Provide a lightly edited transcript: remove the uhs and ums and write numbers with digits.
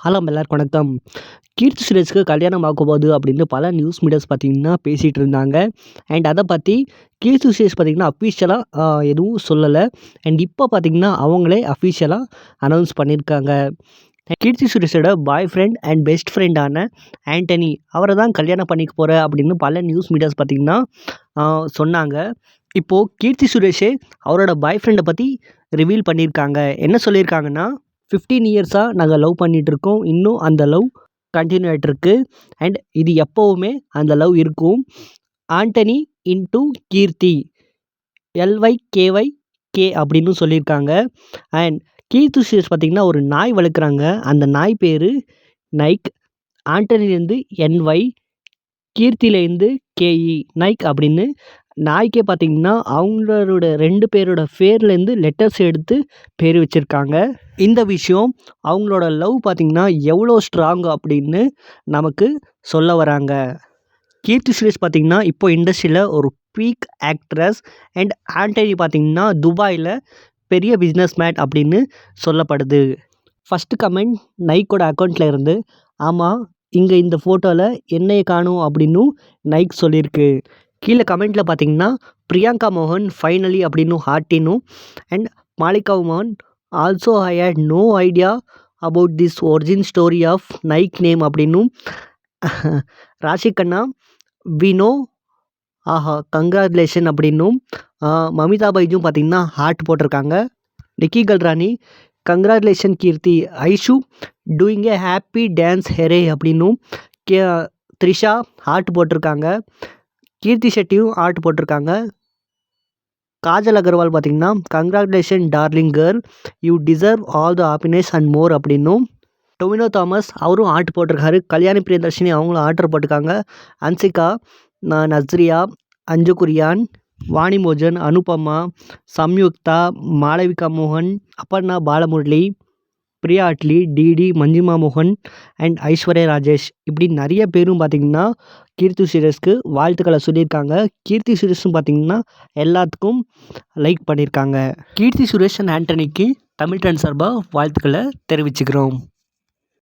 Hello எல்லாருக்கும் வணக்கம். கீர்த்தி சுரேஷ்க்கு கல்யாணம் ஆக போகுது அப்படின்னு பல நியூஸ் மீடியாஸ் பார்த்தீங்கன்னா பேசிகிட்டு இருந்தாங்க. அண்ட் அதை பற்றி கீர்த்தி சுரேஷ் பார்த்தீங்கன்னா அஃபிஷியலாக எதுவும் சொல்லலை. அண்ட் இப்போ பார்த்தீங்கன்னா அவங்களே அஃபிஷியலாக அனௌன்ஸ் பண்ணியிருக்காங்க. கீர்த்தி சுரேஷோட பாய் ஃப்ரெண்ட் அண்ட் பெஸ்ட் ஃப்ரெண்டான ஆண்டனி அவரை தான் கல்யாணம் பண்ணிக்க போகிற அப்படின்னு பல நியூஸ் மீடியாஸ் பார்த்தீங்கன்னா சொன்னாங்க. இப்போது கீர்த்தி சுரேஷே அவரோட பாய் ஃப்ரெண்டை பற்றி ரிவீல் பண்ணியிருக்காங்க. என்ன சொல்லியிருக்காங்கன்னா, 15 இயர்ஸாக நாங்கள் லவ் பண்ணிகிட்ருக்கோம். இன்னும் அந்த லவ் கண்டினியூ ஆகிட்டுருக்கு. அண்ட் இது எப்போவுமே அந்த லவ் இருக்கும். ஆண்டனி இன்டூ கீர்த்தி LYKYK அப்படின்னு சொல்லியிருக்காங்க. அண்ட் கீர்த்தி சுரேஷ் பார்த்திங்கன்னா ஒரு நாய் வளர்க்குறாங்க. அந்த நாய் பேர் நைக். ஆண்டனிலேருந்து NY, கீர்த்திலேருந்து KE, நைக் அப்படின்னு. நாய்க்கே பார்த்திங்கன்னா அவங்களோட 2 பேரோட பேர்லேருந்து லெட்டர்ஸ் எடுத்து பேர் வச்சுருக்காங்க. இந்த விஷயம் அவங்களோட லவ் பார்த்திங்கன்னா எவ்வளோ ஸ்ட்ராங் அப்படின்னு நமக்கு சொல்ல வராங்க. கீர்த்தி சுரேஷ் பார்த்திங்கன்னா இப்போ இண்டஸ்ட்ரியில் ஒரு பீக் ஆக்ட்ரஸ். அண்ட் ஆண்டனி பார்த்திங்கன்னா துபாயில் பெரிய பிஸ்னஸ் மேன் அப்படின்னு சொல்லப்படுது. ஃபஸ்ட்டு கமெண்ட் நைக்கோட அக்கௌண்ட்டில் இருந்து, ஆமாம் இங்கே இந்த ஃபோட்டோவில் என்னையை காணும் அப்படின்னும் நைக் சொல்லியிருக்கு. கீழே கமெண்ட்டில் பார்த்தீங்கன்னா பிரியங்கா மோகன் ஃபைனலி அப்படின்னு ஹார்ட்டினும், அண்ட் மாலிகா மோகன் also I had no idea about this origin story of nick name அப்படின்னும், Raashi Khanna we know aha congratulation அப்படின்னும், மமிதா பைஜும் பார்த்திங்கன்னா ஹார்ட் போட்டிருக்காங்க. Nikki Galrani congratulation Keerthi, Aishu doing a happy dance here அப்படின்னும், த்ரிஷா ஹார்ட் போட்டிருக்காங்க. கீர்த்தி ஷெட்டியும் ஹார்ட் போட்டிருக்காங்க. காஜல் அகர்வால் பார்த்திங்கன்னா congratulation darling girl, you deserve all the happiness and more அப்படின்னும், டொவினோ தாமஸ் அவரும் ஹார்ட் போட்டிருக்காரு. கல்யாணி பிரியதர்ஷினி அவங்களும் ஆர்டர் போட்டிருக்காங்க. அன்சிகா, நஸ்ரியா, அஞ்சு குரியான், வாணி மோஜன், அனுபமா, சம்யுக்தா, மாளவிகா மோகன், அப்பர்ணா பாலமுரளி, பிரியா அட்லி, டிடி, மஞ்சிமா மோகன் அண்ட் ஐஸ்வர்யா ராஜேஷ் இப்படி நிறைய பேரும் பார்த்திங்கன்னா கீர்த்தி சுரேஷ்க்கு வாழ்த்துக்களை சொல்லியிருக்காங்க. கீர்த்தி சுரேஷும் பார்த்திங்கன்னா எல்லாத்துக்கும் லைக் பண்ணியிருக்காங்க. கீர்த்தி சுரேஷ் அண்ட் ஆண்டனிக்கு தமிழ் ட்ரெண்ட் சார்பாக வாழ்த்துக்களை தெரிவிச்சுக்கிறோம்.